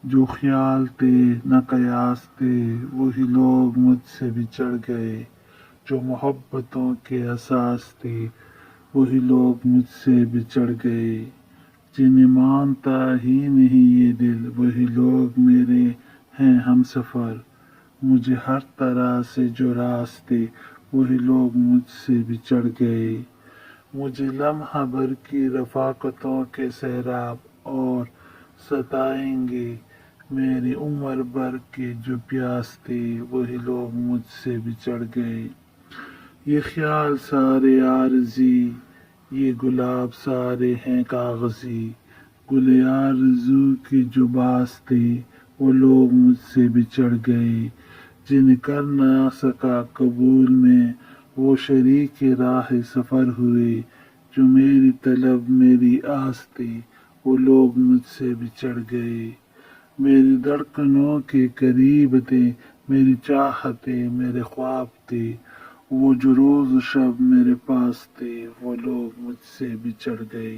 جو خیال تھے نہ قیاس تھے وہی لوگ مجھ سے بچڑ گئے، جو محبتوں کے اساس تھے وہی لوگ مجھ سے بچڑ گئے، جنہیں مانتا ہی نہیں یہ دل وہی لوگ میرے ہیں ہم سفر، مجھے ہر طرح سے جو راستے وہی لوگ مجھ سے بچڑ گئے، مجھے لمحہ بھر کی رفاقتوں کے سیراب اور ستائیں گے، میری عمر بھر کے جو پیاس تھے وہی لوگ مجھ سے بچڑ گئے، یہ خیال سارے عارضی، یہ گلاب سارے ہیں کاغذی، گل آرزو کی جو باس تھے وہ لوگ مجھ سے بچڑ گئے، جنہیں کر نہ سکا قبول میں وہ شریک راہ سفر ہوئے، جو میری طلب میری آس تھے وہ لوگ مجھ سے بچڑ گئے، میری دھڑکنوں کے قریب تھے میری چاہتیں میرے خواب تھے، وہ جو روز و شب میرے پاس تھے وہ لوگ مجھ سے بچڑ گئے۔